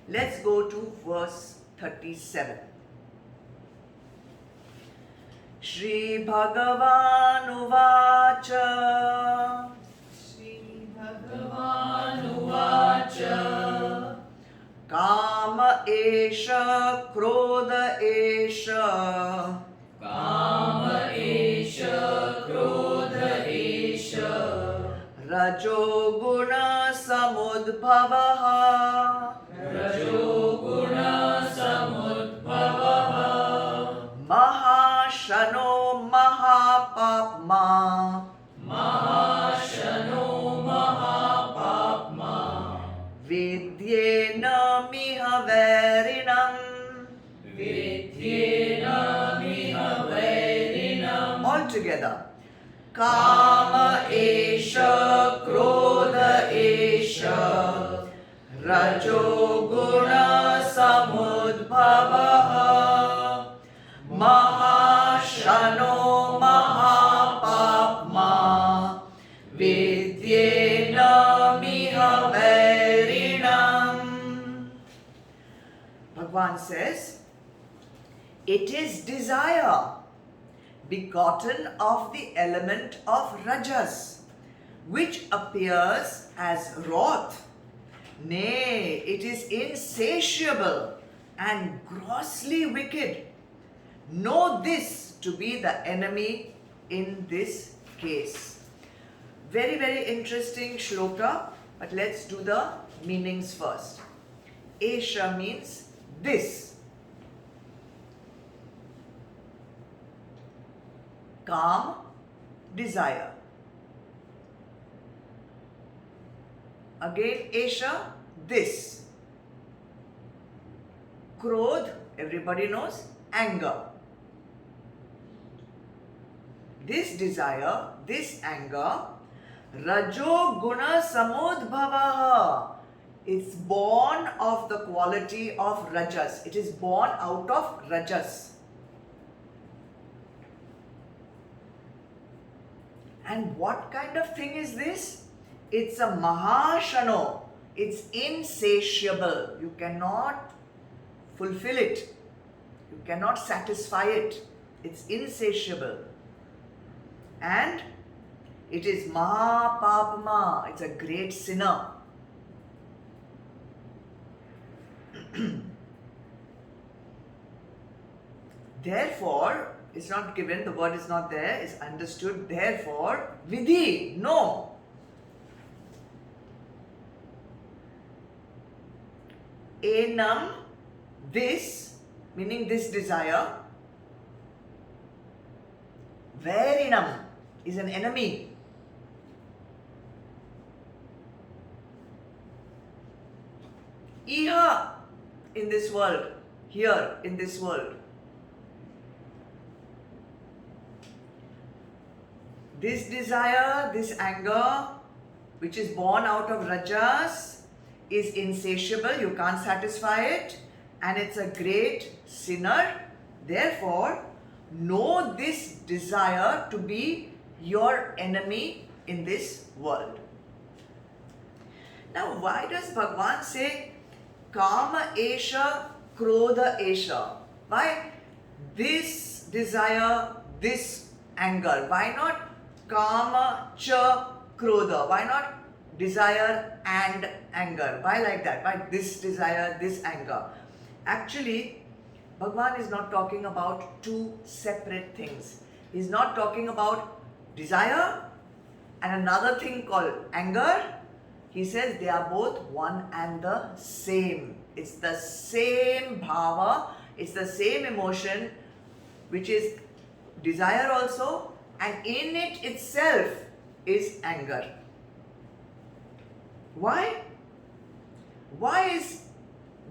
Let's go to verse 37. Shri Bhagavan Uvacha Kama Esha Krodha Esha Rajo Guna Samudbhavaha Mahashano Mahapapma Vidyena Miha Varinam. All together. Kama Esha Krodha Esha Rajo Guna Samudbhavaha Mahashano Mahapapma Vidyena Miha Varinam. Bhagavan says, it is desire begotten of the element of rajas, which appears as wrath. Nay, it is insatiable and grossly wicked. Know this to be the enemy in this case. Very, very interesting shloka, but let's do the meanings first. Esha means this. Kam, desire. Again, Esha, this. Krodh, everybody knows, anger. This desire, this anger, Rajo Guna Samudbhavaha. It's born of the quality of Rajas. It is born out of Rajas. And what kind of thing is this? It's a Mahashano. It's insatiable. You cannot fulfill it. You cannot satisfy it. It's insatiable. And it is Mahapapma. It's a great sinner. Therefore, it's not given, the word is not there, it's understood. Therefore, vidhi, no. Enam, this, meaning this desire. Varinam is an enemy. Iha, in this world, here in this world. This desire, this anger, which is born out of rajas, is insatiable. You can't satisfy it, and it's a great sinner. Therefore, know this desire to be your enemy in this world. Now, why does Bhagavan say Kama Esha, Krodha Esha? Why this desire, this anger? Why not Kama Cha Krodha? Why not desire and anger? Why like that? Why this desire, this anger? Actually, Bhagavan is not talking about two separate things. He's not talking about desire and another thing called anger. He says they are both one and the same. It's the same bhava, it's the same emotion, which is desire also, and in it itself is anger. Why? Why is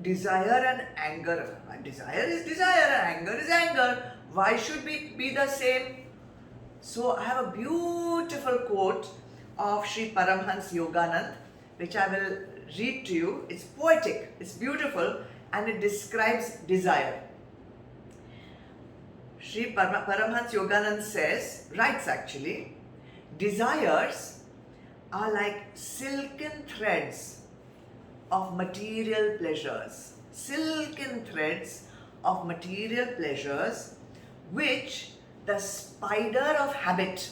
desire and anger? Desire is desire and anger is anger. Why should we be the same? So I have a beautiful quote of Sri Paramhans Yoganand, which I will read to you. It's poetic, it's beautiful, and it describes desire. Sri Paramhans Yoganand writes actually, desires are like silken threads of material pleasures. Silken threads of material pleasures which the spider of habit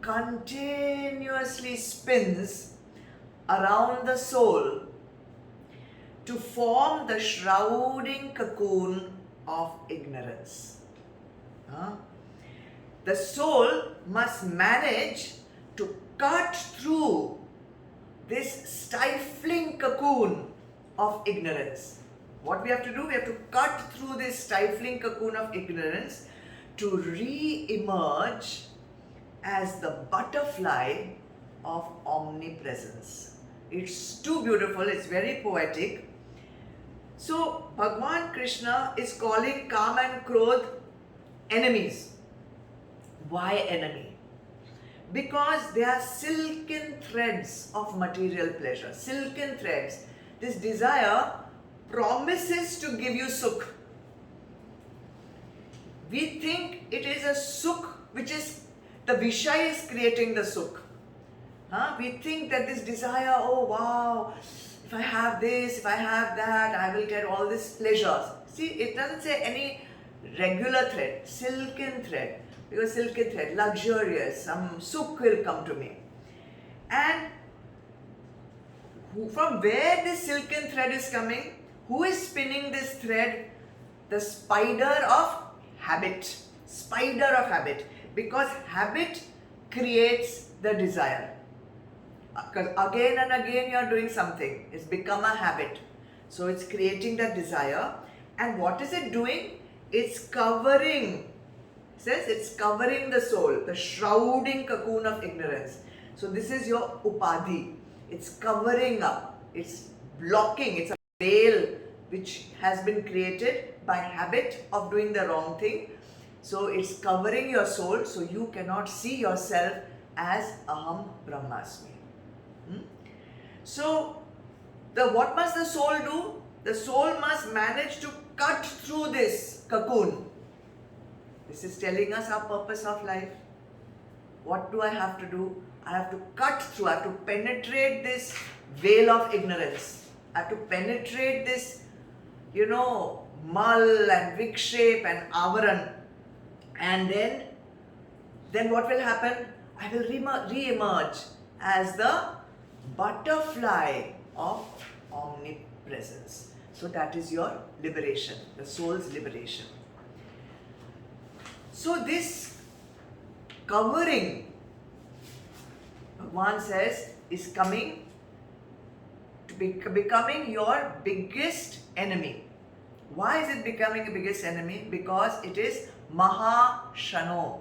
continuously spins around the soul to form the shrouding cocoon of ignorance. The soul must manage to cut through this stifling cocoon of ignorance. What we have to do? We have to cut through this stifling cocoon of ignorance to re-emerge as the butterfly of omnipresence. It's too beautiful, it's very poetic. So, Bhagwan Krishna is calling Kama and Krodh enemies. Why enemy? Because they are silken threads of material pleasure. Silken threads. This desire promises to give you sukh. We think it is a sukh which is, the Vishaya is creating the sukh. We think that this desire, oh wow, if I have this, if I have that, I will get all these pleasures. See, it doesn't say any regular thread, silken thread. Because silken thread, luxurious, some sukh will come to me. And from where this silken thread is coming, who is spinning this thread? The spider of habit. Spider of habit. Because habit creates the desire. Because again and again you are doing something. It's become a habit. So it's creating that desire. And what is it doing? It's covering. It says it's covering the soul. The shrouding cocoon of ignorance. So this is your upadhi. It's covering up. It's blocking. It's a veil which has been created by habit of doing the wrong thing. So it's covering your soul so you cannot see yourself as Aham Brahmasmi. So what must the soul do? The soul must manage to cut through this cocoon. This is telling us our purpose of life. What do I have to do? I have to cut through, I have to penetrate this veil of ignorance. I have to penetrate this, mal and vikshepa and avaran. And then what will happen? I will re-emerge as the butterfly of omnipresence. So that is your liberation, the soul's liberation. So this covering, Bhagwan says, is coming to becoming your biggest enemy. Why is it becoming a biggest enemy? Because it is Mahashano.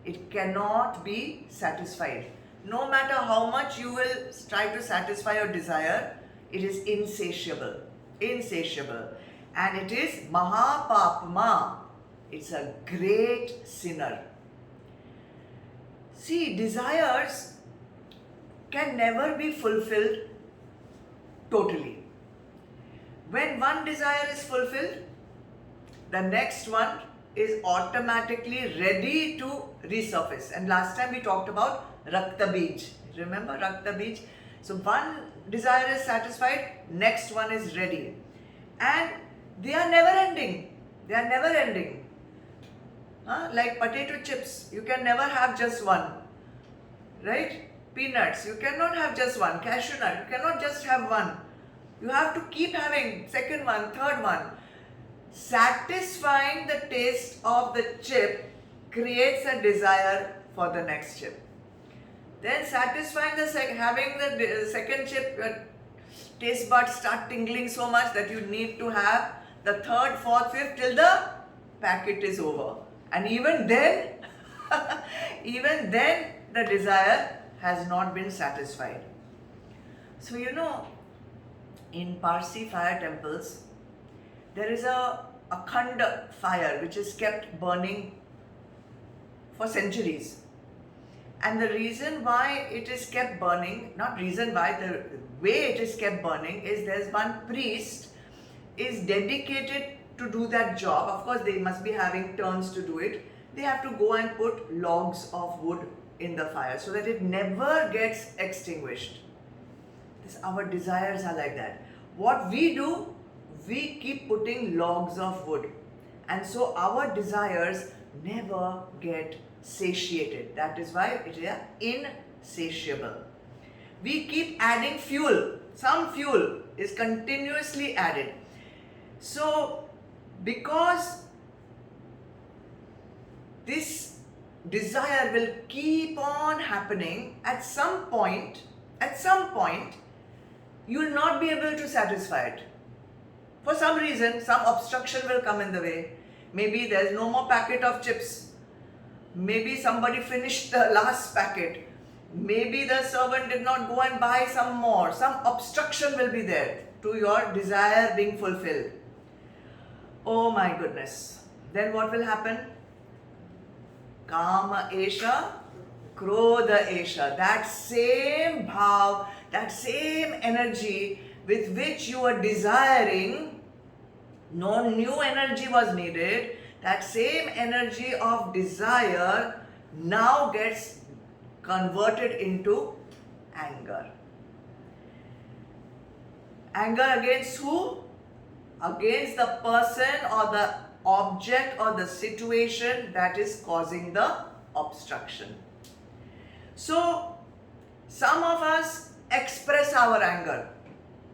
It cannot be satisfied. No matter how much you will try to satisfy your desire, it is insatiable. Insatiable. And it is Mahapapma. It's a great sinner. See, desires can never be fulfilled totally. When one desire is fulfilled, the next one is automatically ready to resurface. And last time we talked about Rakta Bij. Remember Rakta Bij? So one desire is satisfied, next one is ready. And they are never ending. They are never ending. Like potato chips, you can never have just one. Right? Peanuts, you cannot have just one. Cashew nut, you cannot just have one. You have to keep having second one, third one. Satisfying the taste of the chip creates a desire for the next chip. Then satisfying having the second chip, your taste buds start tingling so much that you need to have the third, fourth, fifth till the packet is over. And even then, the desire has not been satisfied. So in Parsi fire temples, there is a Akhand fire which is kept burning for centuries. And the reason why it is kept burning, not reason why, the way it is kept burning is there's one priest is dedicated to do that job. Of course, they must be having turns to do it. They have to go and put logs of wood in the fire so that it never gets extinguished. Our desires are like that. What we do, we keep putting logs of wood. And so our desires never get satiated. That is why it is insatiable. We keep adding fuel. Some fuel is continuously added. So, because this desire will keep on happening, at some point, you will not be able to satisfy it. For some reason, some obstruction will come in the way. Maybe there's no more packet of chips. Maybe somebody finished the last packet. Maybe the servant did not go and buy some more. Some obstruction will be there to your desire being fulfilled. Oh my goodness. Then what will happen? Kama esha, krodha esha. That same bhav, that same energy with which you are desiring, no new energy was needed. That same energy of desire now gets converted into anger. Anger against who? Against the person or the object or the situation that is causing the obstruction. So, some of us express our anger.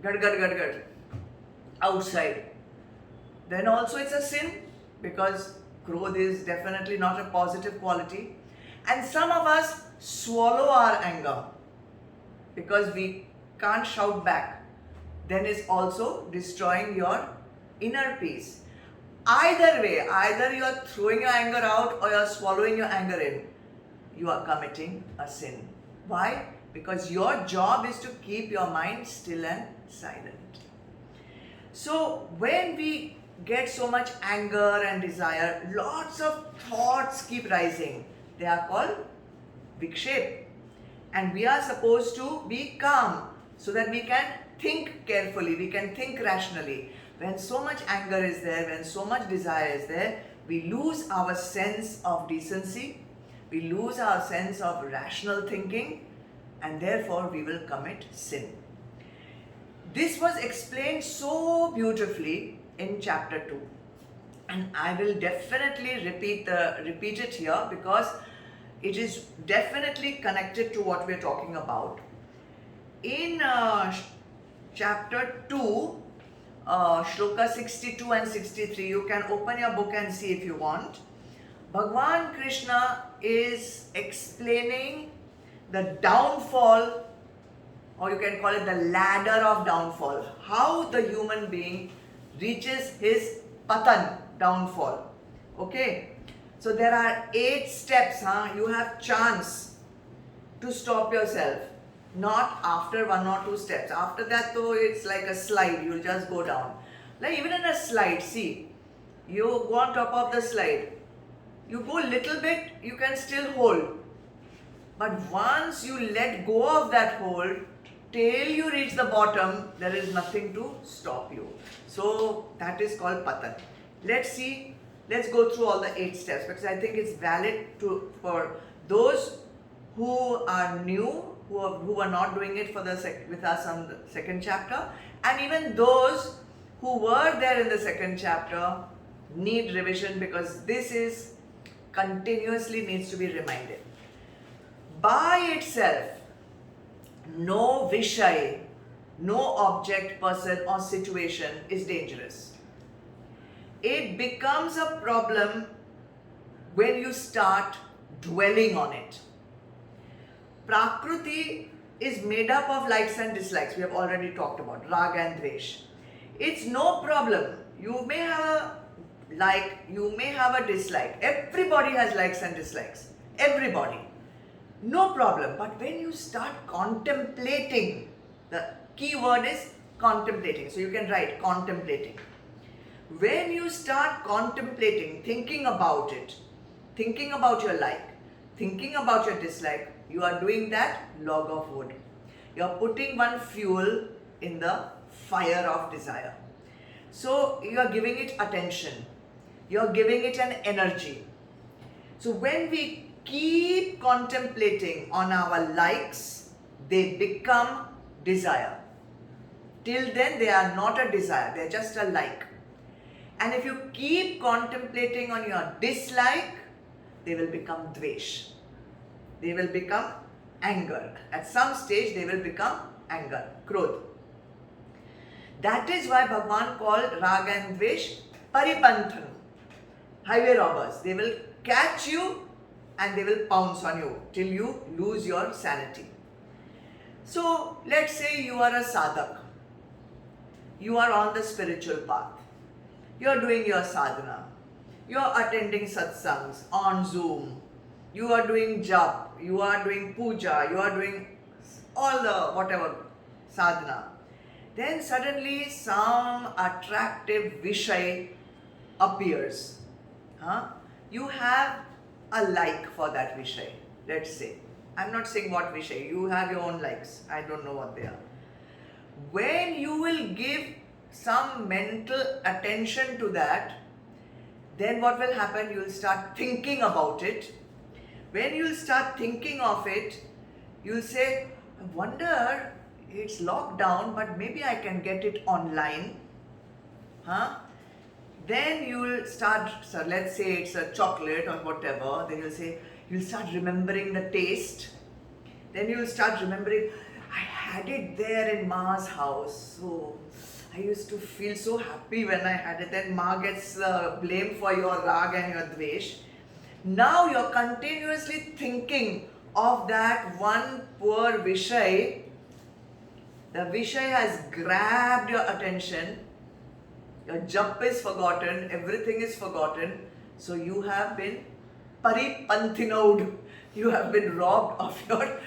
Gad, outside. Then also it's a sin, because growth is definitely not a positive quality. And some of us swallow our anger because we can't shout back. Then it's also destroying your inner peace. Either way, either you are throwing your anger out or you are swallowing your anger in, you are committing a sin. Why? Because your job is to keep your mind still and silent. So when we get so much anger and desire, lots of thoughts keep rising. They are called vikshep. And we are supposed to be calm so that we can think carefully, we can think rationally. When so much anger is there, when so much desire is there, we lose our sense of decency, we lose our sense of rational thinking, and therefore we will commit sin. This was explained so beautifully in chapter 2, and I will definitely repeat it here because it is definitely connected to what we are talking about. In chapter 2, shloka 62 and 63, you can open your book and see if you want. Bhagwan Krishna is explaining the downfall, or you can call it the ladder of downfall, how the human being reaches his patan, downfall. Okay, so there are 8 steps. You have chance to stop yourself, not after 1 or 2 steps. After that, though, it's like a slide, you'll just go down. Like even in a slide, see, you go on top of the slide, you go little bit, you can still hold. But once you let go of that hold, till you reach the bottom, there is nothing to stop you. So that is called patan. Let's see, let's go through all the 8 steps because I think it's valid for those who are new, who are not doing it with us on the second chapter, and even those who were there in the second chapter need revision because this is continuously needs to be reminded. By itself, no vishay, no object, person or situation is dangerous. It becomes a problem when you start dwelling on it. Prakriti is made up of likes and dislikes. We have already talked about raga and dvesh. It's no problem. You may have a like, you may have a dislike. Everybody has likes and dislikes. Everybody. No problem. But when you start contemplating, the key word is contemplating. So you can write contemplating. When you start contemplating, thinking about it, thinking about your like, thinking about your dislike, you are doing that log of wood. You are putting one fuel in the fire of desire. So you are giving it attention. You are giving it an energy. So when we keep contemplating on our likes, they become desire. Till then they are not a desire, they are just a like. And if you keep contemplating on your dislike, they will become dvesh. They will become anger. At some stage they will become anger, krodh. That is why Bhagavan called Raga and Dvesh Paripanthan, highway robbers. They will catch you and they will pounce on you till you lose your sanity. So let's say you are a sadhak. You are on the spiritual path. You are doing your sadhana. You are attending satsangs on Zoom. You are doing jap. You are doing puja. You are doing all the whatever sadhana. Then suddenly some attractive Vishay appears. You have a like for that Vishay, let's say. I'm not saying what Vishay, you have your own likes. I don't know what they are. When you will give some mental attention to that, then what will happen? You will start thinking about it. When you will start thinking of it, you will say, I wonder, it's locked down, but maybe I can get it online. Then you will start, so let's say it's a chocolate or whatever, then you'll say, you'll start remembering the taste. Then you will start remembering, I had it there in Ma's house. So I used to feel so happy when I had it. Then Ma gets blamed for your rag and your dvesh. Now you're continuously thinking of that one poor Vishay. The Vishay has grabbed your attention. Your jap is forgotten. Everything is forgotten. So you have been paripanthinod. You have been robbed of your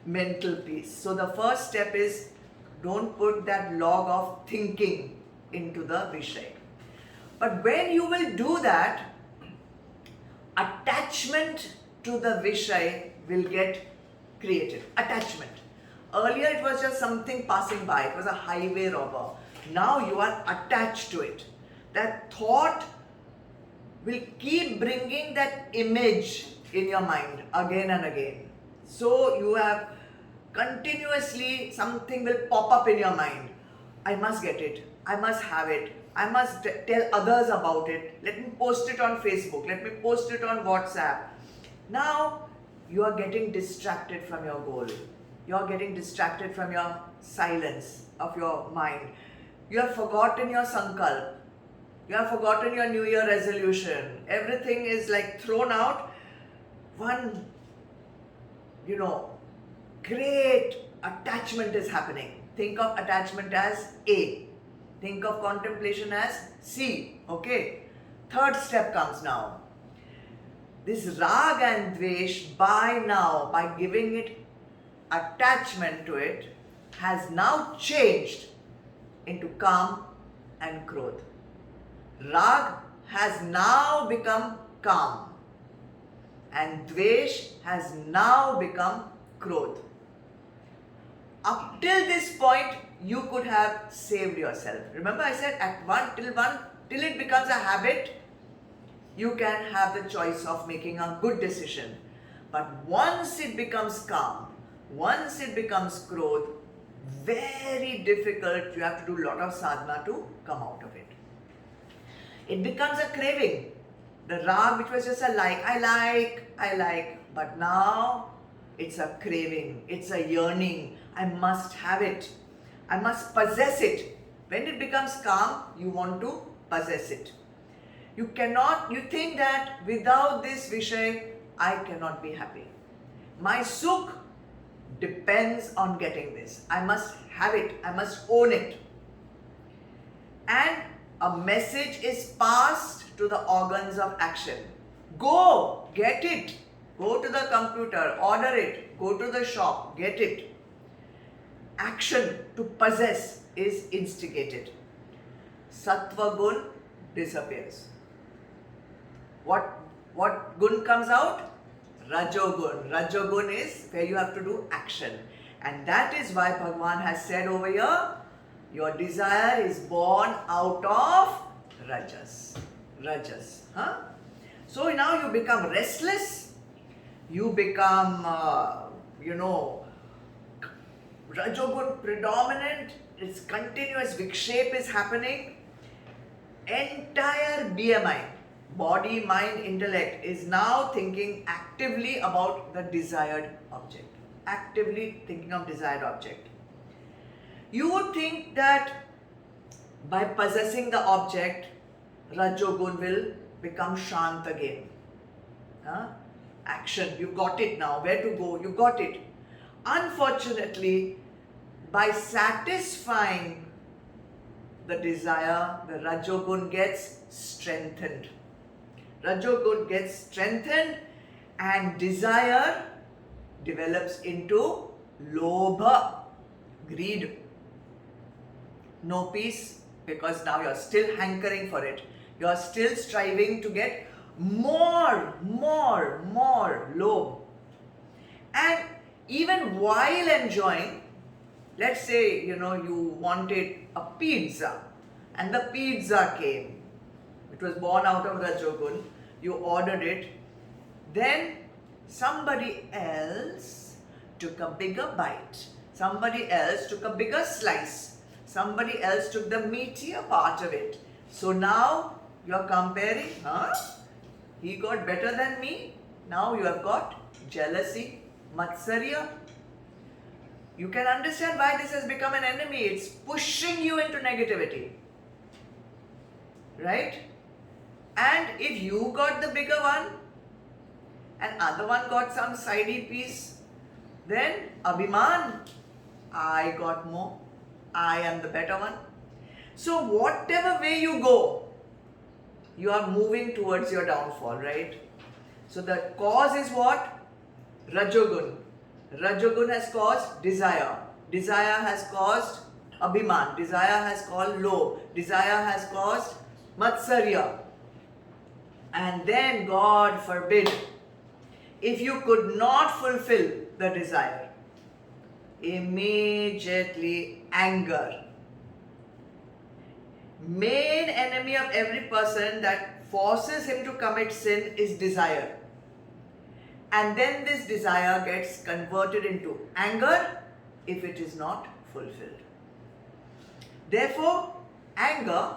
mental peace. So the first step is don't put that log of thinking into the Vishay. But when you will do that, attachment to the Vishay will get created. Attachment. Earlier it was just something passing by. It was a highway robber. Now you are attached to it. That thought will keep bringing that image in your mind again and again. So you have continuously something will pop up in your mind. I must get it. I must have it. I must tell others about it. Let me post it on Facebook. Let me post it on WhatsApp. Now you are getting distracted from your goal. You are getting distracted from your silence of your mind. You have forgotten your sankalp. You have forgotten your New Year resolution. Everything is like thrown out. One, great attachment is happening. Think of attachment as A. Think of contemplation as C. Okay. Third step comes now. This rag and dvesh by giving it attachment to it, has now changed into calm and krodh. Rag has now become calm and dvesh has now become krodh. Up till this point, you could have saved yourself. Remember I said till it becomes a habit, you can have the choice of making a good decision. But once it becomes calm, once it becomes krodh, very difficult, you have to do a lot of sadhana to come out of it. It becomes a craving. The rag, which was just a like, I like, but now it's a craving, it's a yearning. I must have it. I must possess it. When it becomes calm, you want to possess it. You think that without this Vishay, I cannot be happy. My sukh depends on getting this. I must have it. I must own it. And a message is passed to the organs of action. Go, get it. Go to the computer, order it. Go to the shop, get it. Action to possess is instigated. Sattva gun disappears. What gun comes out? Rajogun. Rajogun is where you have to do action. And that is why Bhagavan has said over here, your desire is born out of Rajas. Rajas. So now you become restless. You become, Rajogun predominant, its continuous vikshepa is happening. Entire BMI, body, mind, intellect, is now thinking actively about the desired object. Actively thinking of desired object. You would think that by possessing the object, Rajogun will become Shant again. Action, you got it now, where to go, you got it. Unfortunately, by satisfying the desire, the Rajogun gets strengthened. Rajogun gets strengthened and desire develops into Lobha, greed. No peace, because now you're still hankering for it. You're still striving to get more Lobha. And even while enjoying, let's say, you wanted a pizza and the pizza came. It was born out of Rajogun. You ordered it. Then somebody else took a bigger bite. Somebody else took a bigger slice. Somebody else took the meatier part of it. So now you're comparing, he got better than me. Now you have got jealousy, matsarya. You can understand why this has become an enemy. It's pushing you into negativity. Right? And if you got the bigger one and other one got some sidey piece, then Abhiman, I got more. I am the better one. So whatever way you go, you are moving towards your downfall, right? So the cause is what? Rajogun. Rajogun has caused desire. Desire has caused Abhiman. Desire has caused Lobh. Desire has caused Matsarya. And then, God forbid, if you could not fulfill the desire, immediately anger. Main enemy of every person that forces him to commit sin is desire. And then this desire gets converted into anger if it is not fulfilled. Therefore, anger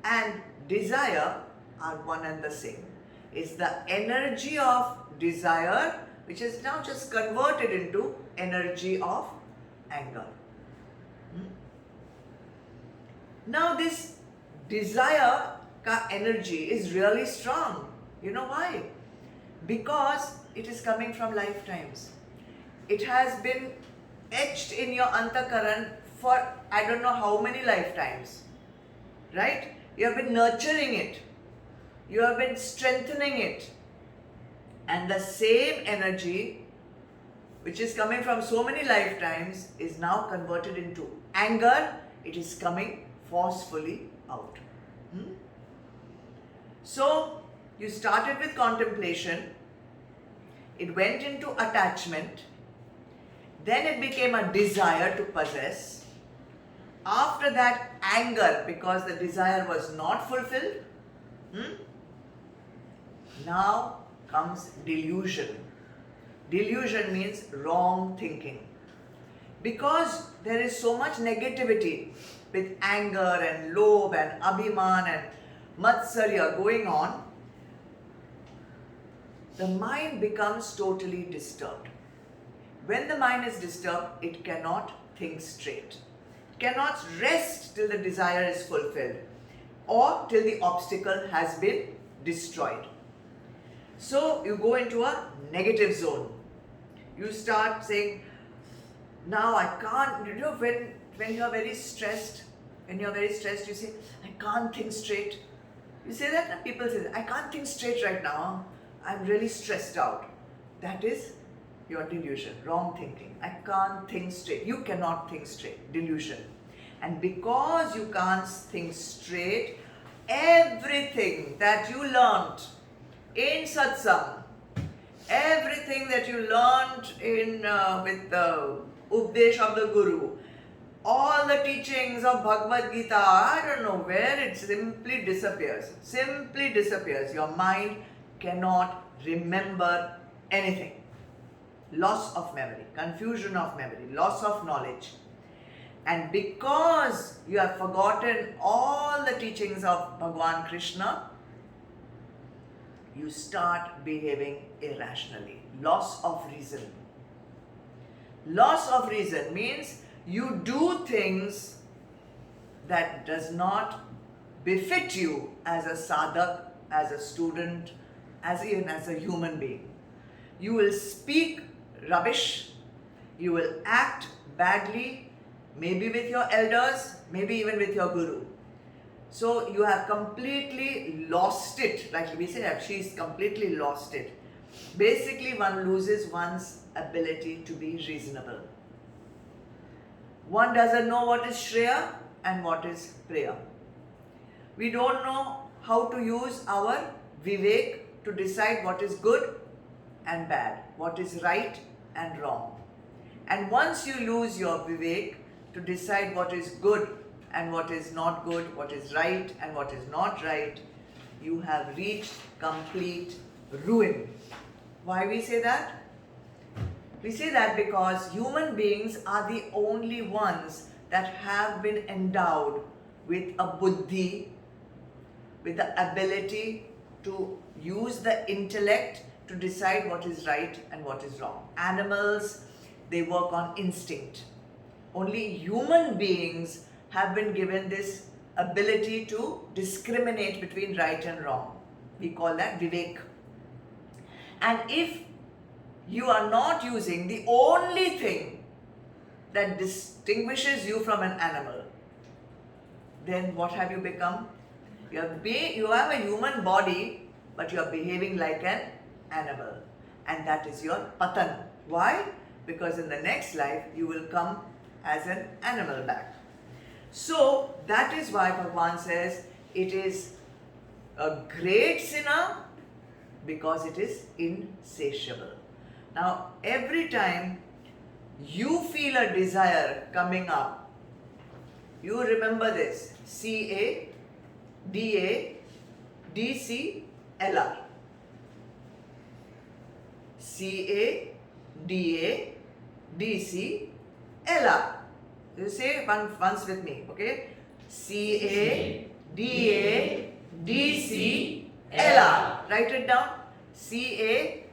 and desire are one and the same. It's the energy of desire which is now just converted into energy of anger. Now this desire ka energy is really strong. You know why? Because it is coming from lifetimes. It has been etched in your antakaran for I don't know how many lifetimes. Right? You have been nurturing it. You have been strengthening it. And the same energy which is coming from so many lifetimes is now converted into anger. It is coming forcefully out. So, you started with contemplation. It went into attachment. Then it became a desire to possess. After that, anger because the desire was not fulfilled. Now comes delusion. Delusion means wrong thinking. Because there is so much negativity with anger and lobh and abhiman and matsarya going on, the mind becomes totally disturbed. When the mind is disturbed, it cannot think straight. It cannot rest till the desire is fulfilled or till the obstacle has been destroyed. So you go into a negative zone. You start saying, now I can't, when you are very stressed, you say, I can't think straight. You say that and people say, I can't think straight right now. I'm really stressed out. That is your delusion, wrong thinking. I can't think straight. You cannot think straight, delusion. And because you can't think straight, everything that you learnt in satsang, everything that you learnt in with the Updesh of the Guru, all the teachings of Bhagavad Gita, I don't know where, it simply disappears. Simply disappears. Your mind cannot remember anything. loss of memory, confusion of memory, loss of knowledge. And because you have forgotten all the teachings of Bhagwan Krishna, you start behaving irrationally. Loss of reason. Loss of reason means you do things that does not befit you as a sadhak, as a student, even as a human being. You will speak rubbish, you will act badly, maybe with your elders, maybe even with your guru. So you have completely lost it. Like we say that she's completely lost it. Basically, one loses one's ability to be reasonable. One doesn't know what is Shreya and what is Preya. We don't know how to use our Vivek to decide what is good and bad, what is right and wrong. And once you lose your Vivek to decide what is good and what is not good, what is right and what is not right, you have reached complete ruin. Why we say that? We say that because human beings are the only ones that have been endowed with a buddhi, with the ability to use the intellect to decide what is right and what is wrong. Animals, they work on instinct. Only human beings have been given this ability to discriminate between right and wrong. We call that Vivek. And if you are not using the only thing that distinguishes you from an animal, then what have you become? You have a human body, but you are behaving like an animal. And that is your patan. Why? Because in the next life, you will come as an animal back. So, that is why Bhagwan says it is a great sinner because it is insatiable. Now, every time you feel a desire coming up, you remember this: CA, DA, DC, LR. CA, DA, DC, LR. You say once with me, okay? CA, DA, DC, LR. Write it down. CA,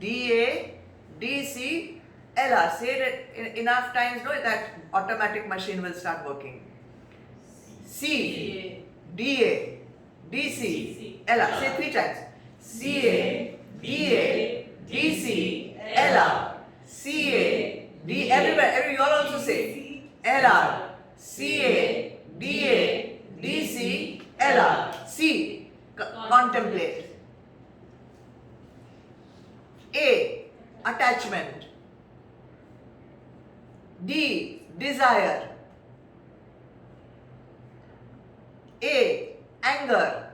DA, DC, LR. Say it enough times, no, that automatic machine will start working. C, DA, DC, LR. Say 3 times. CA, DA, DC, LR. CA, D, everywhere, you all also say. LR, CA, DA, DC, LR. C, contemplate. A, attachment. D, desire. A, anger.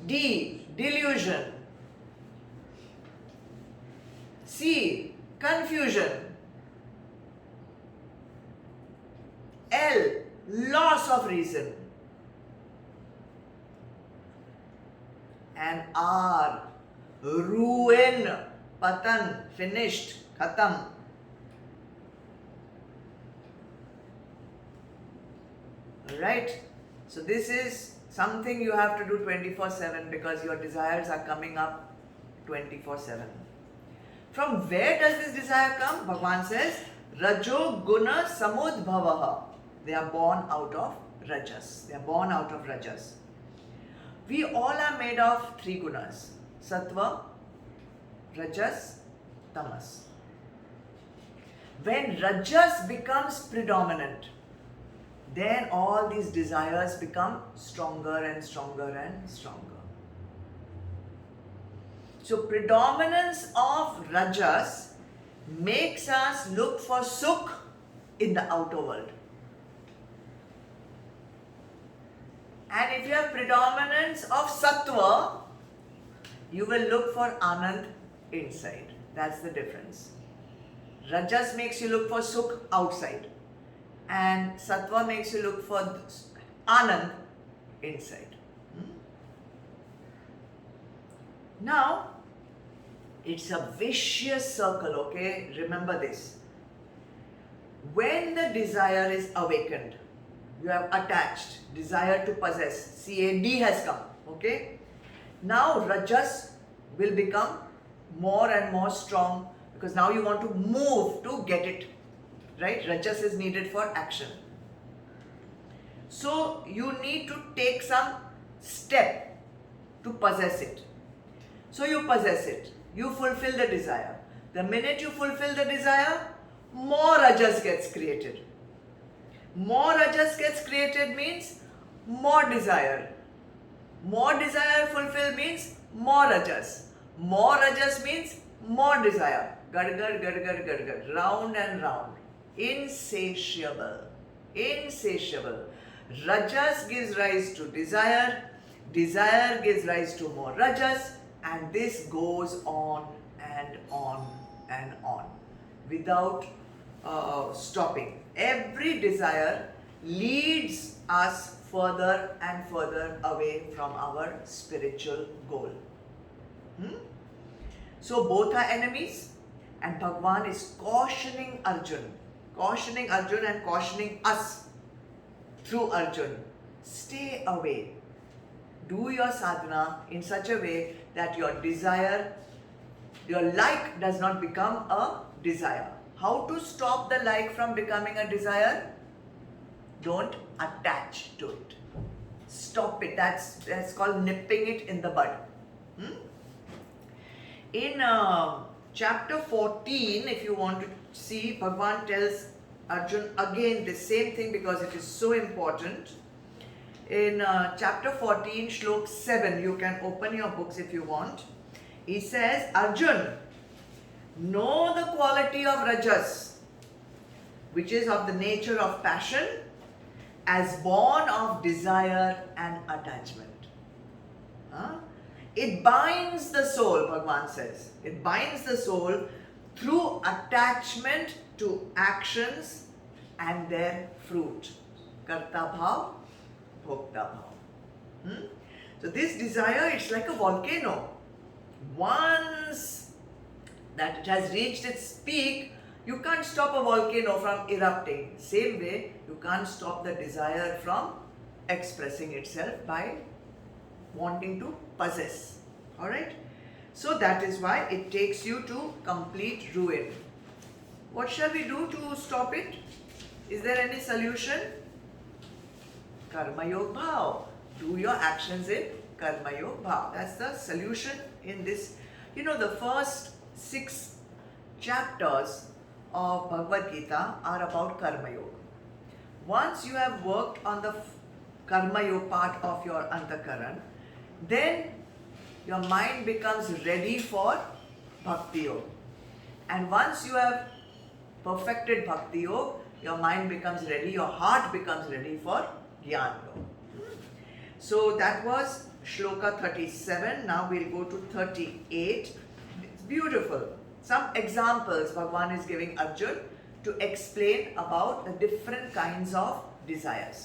D, delusion. C, confusion. L, loss of reason. And R, ruin, patan, finished, khatam. Right? So this is something you have to do 24/7 because your desires are coming up 24/7. From where does this desire come? Bhagwan says, Rajo Guna Samudbhavaha. They are born out of Rajas. They are born out of Rajas. We all are made of 3 gunas: Sattva, Rajas, Tamas. When Rajas becomes predominant, then all these desires become stronger and stronger and stronger. So predominance of Rajas makes us look for Sukh in the outer world. And if you have predominance of Sattva, you will look for Anand inside. That's the difference. Rajas makes you look for Sukh outside. And Sattva makes you look for Anand inside. Now, It's a vicious circle, okay? Remember this. When the desire is awakened, you have attached, desire to possess, CAD has come, okay? Now Rajas will become more and more strong because now you want to move to get it, right? Rajas is needed for action. So you need to take some step to possess it. So you possess it, you fulfill the desire. The minute you fulfill the desire, more Rajas gets created. More Rajas gets created means more desire. More desire fulfilled means more Rajas. More Rajas means more desire. Gad, gad, gad, gad, gad, gad. Round and round. Insatiable. Insatiable. Rajas gives rise to desire. Desire gives rise to more Rajas. And this goes on and on and on without stopping. Every desire leads us further and further away from our spiritual goal. So both are enemies, and Bhagwan is cautioning Arjun and cautioning us through Arjun. Stay away. Do your sadhana in such a way that your desire, your like does not become a desire. How to stop the like from becoming a desire? Don't attach to it. Stop it. That's called nipping it in the bud. In chapter 14, if you want to see, Bhagwan tells Arjun again the same thing because it is so important. In chapter 14, Shlok 7, you can open your books if you want. He says, Arjun, know the quality of Rajas, which is of the nature of passion, as born of desire and attachment. It binds the soul, Bhagwan says. It binds the soul through attachment to actions and their fruit. Karta bhav, bhokta bhav. So this desire, it's like a volcano. Once that it has reached its peak, you can't stop a volcano from erupting. Same way, you can't stop the desire from expressing itself by wanting to possess. Alright? So that is why it takes you to complete ruin. What shall we do to stop it? Is there any solution? Karma Yog Bhav. Do your actions in Karma Yog Bhav. That's the solution in this. You know, the first 6 chapters of Bhagavad Gita are about Karma Yoga. Once you have worked on the Karma Yoga part of your Antakaran, then your mind becomes ready for Bhakti Yoga. And once you have perfected Bhakti Yoga, your mind becomes ready, your heart becomes ready for Jnana Yoga. So that was Shloka 37. Now we'll go to 38. It's beautiful. Some examples Bhagwan is giving Arjun to explain about the different kinds of desires.